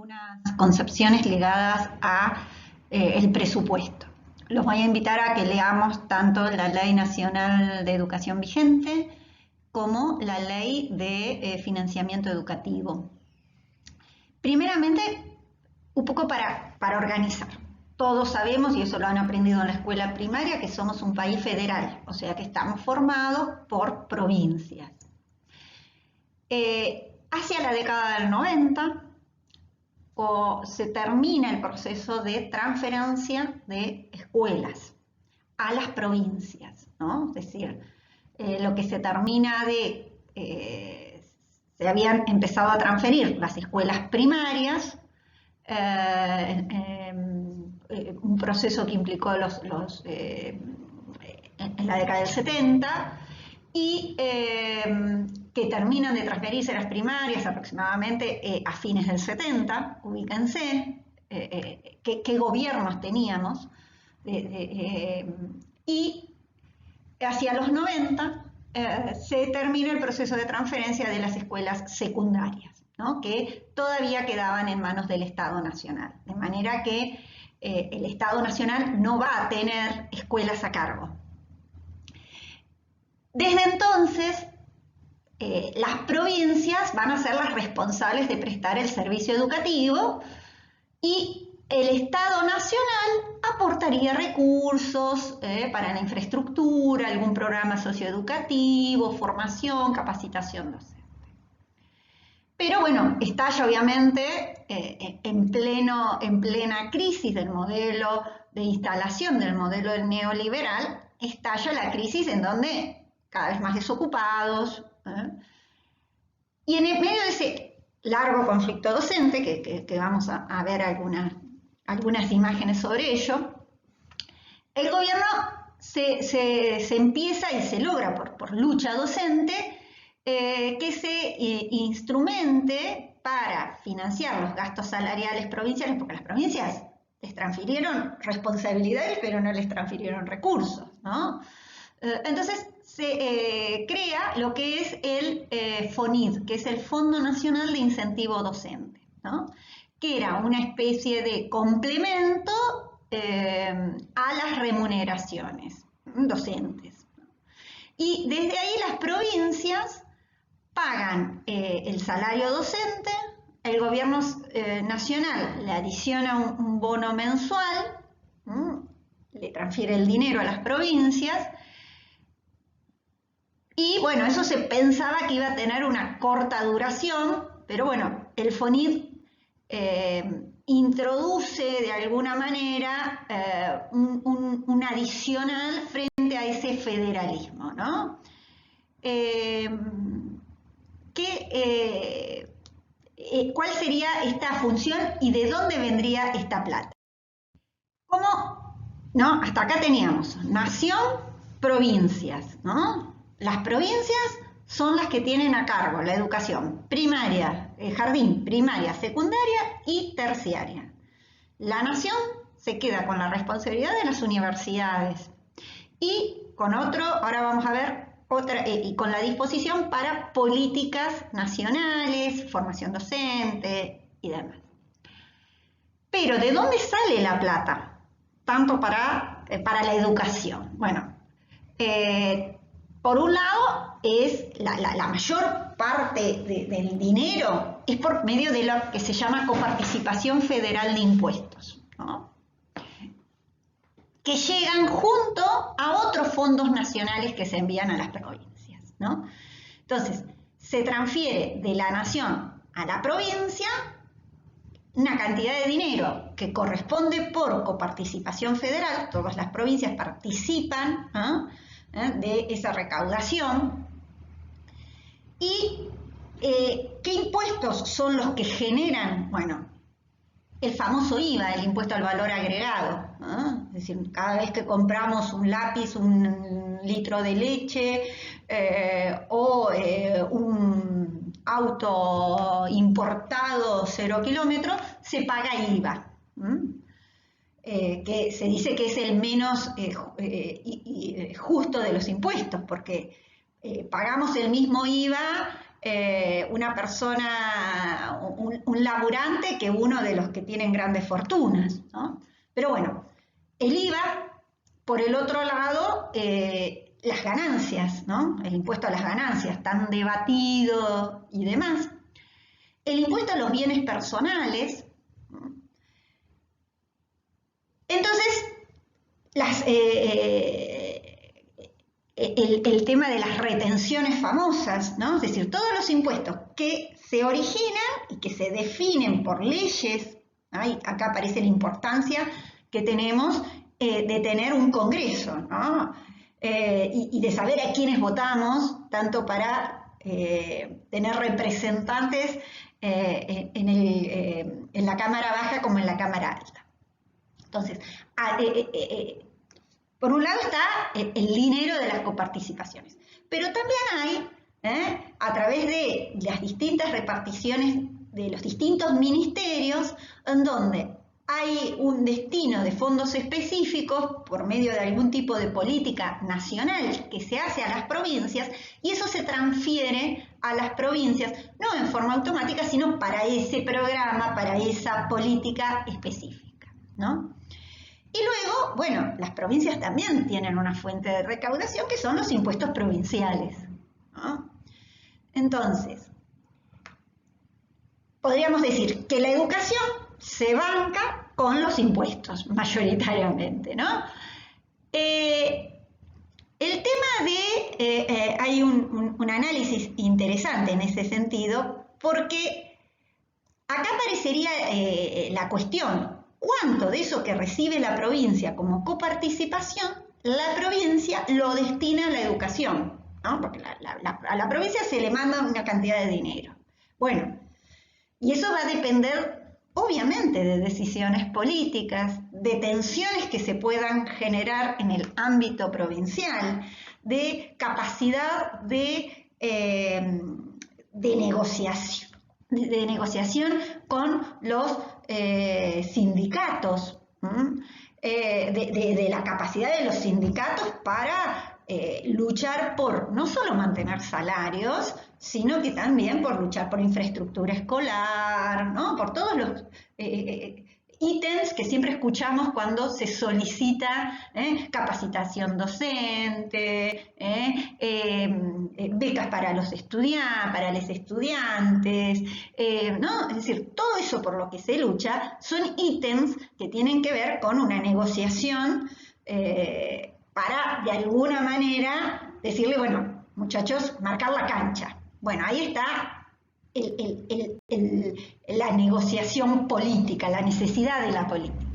algunas concepciones ligadas a el presupuesto. Los voy a invitar a que leamos tanto la Ley Nacional de Educación vigente como la Ley de Financiamiento Educativo. Primeramente, un poco para organizar. Todos sabemos, y eso lo han aprendido en la escuela primaria, que somos un país federal, o sea que estamos formados por provincias. Hacia la década del 90 se termina el proceso de transferencia de escuelas a las provincias, ¿no? Es decir, lo que se termina de... se habían empezado a transferir las escuelas primarias, un proceso que implicó en la década del 70, y que terminan de transferirse las primarias aproximadamente a fines del 70, ubíquense, qué gobiernos teníamos, y hacia los 90 se termina el proceso de transferencia de las escuelas secundarias, ¿no? Que todavía quedaban en manos del Estado Nacional, de manera que el Estado Nacional no va a tener escuelas a cargo. Desde entonces, las provincias van a ser las responsables de prestar el servicio educativo y el Estado Nacional aportaría recursos para la infraestructura, algún programa socioeducativo, formación, capacitación docente. Pero bueno, estalla obviamente en plena crisis del modelo de instalación del modelo neoliberal, estalla la crisis en donde cada vez más desocupados, y en el medio de ese largo conflicto docente, que vamos a ver algunas imágenes sobre ello, el gobierno se empieza y se logra por lucha docente que se instrumente para financiar los gastos salariales provinciales, porque las provincias les transfirieron responsabilidades, pero no les transfirieron recursos, ¿no? Entonces se crea lo que es el FONID, que es el Fondo Nacional de Incentivo Docente, ¿no? Que era una especie de complemento a las remuneraciones docentes. Y desde ahí las provincias pagan el salario docente, el gobierno nacional le adiciona un bono mensual, le transfiere el dinero a las provincias, y bueno, eso se pensaba que iba a tener una corta duración, pero bueno, el FONID introduce de alguna manera un adicional frente a ese federalismo, ¿no? ¿Cuál sería esta función y de dónde vendría esta plata? ¿Cómo? ¿No? Hasta acá teníamos nación, provincias, ¿no? Las provincias son las que tienen a cargo la educación primaria, jardín, primaria, secundaria y terciaria. La nación se queda con la responsabilidad de las universidades y con ahora vamos a ver y con la disposición para políticas nacionales, formación docente y demás. Pero ¿de dónde sale la plata? Tanto para la educación. Bueno, por un lado, es la mayor parte del dinero es por medio de lo que se llama coparticipación federal de impuestos, ¿no? Que llegan junto a otros fondos nacionales que se envían a las provincias, ¿no? Entonces, se transfiere de la nación a la provincia una cantidad de dinero que corresponde por coparticipación federal, todas las provincias participan, ¿no?, de esa recaudación. ¿Y qué impuestos son los que generan? Bueno, el famoso IVA, el impuesto al valor agregado, ¿no? Es decir, cada vez que compramos un lápiz, un litro de leche o un auto importado 0 kilómetros, se paga IVA. Que se dice que es el menos justo de los impuestos, porque pagamos el mismo IVA una persona, un laburante, que uno de los que tienen grandes fortunas, ¿no? Pero bueno, el IVA, por el otro lado, las ganancias, ¿no? El impuesto a las ganancias, tan debatido y demás. El impuesto a los bienes personales. Entonces, el tema de las retenciones famosas, ¿no? Es decir, todos los impuestos que se originan y que se definen por leyes, ¿no? Acá aparece la importancia que tenemos de tener un Congreso, ¿no? Y de saber a quiénes votamos, tanto para tener representantes en la Cámara Baja como en la Cámara Alta. Entonces, por un lado está el dinero de las coparticipaciones, pero también hay, a través de las distintas reparticiones de los distintos ministerios, en donde hay un destino de fondos específicos por medio de algún tipo de política nacional que se hace a las provincias, y eso se transfiere a las provincias, no en forma automática, sino para ese programa, para esa política específica, ¿no? Y luego, bueno, las provincias también tienen una fuente de recaudación que son los impuestos provinciales, ¿no? Entonces, podríamos decir que la educación se banca con los impuestos, mayoritariamente, ¿no? El tema de, hay un análisis interesante en ese sentido, porque acá aparecería la cuestión: ¿cuánto de eso que recibe la provincia como coparticipación, la provincia lo destina a la educación, ¿no? Porque a la provincia se le manda una cantidad de dinero. Bueno, y eso va a depender, obviamente, de decisiones políticas, de tensiones que se puedan generar en el ámbito provincial, de capacidad de negociación con los sindicatos, de la capacidad de los sindicatos para luchar por no solo mantener salarios, sino que también por luchar por infraestructura escolar, ¿no? Por todos los ítems que siempre escuchamos cuando se solicita capacitación docente, becas para los estudiantes, ¿no? Es decir, todo eso por lo que se lucha son ítems que tienen que ver con una negociación para, de alguna manera, decirle, bueno, muchachos, marcar la cancha. Bueno, ahí está la negociación política, la necesidad de la política.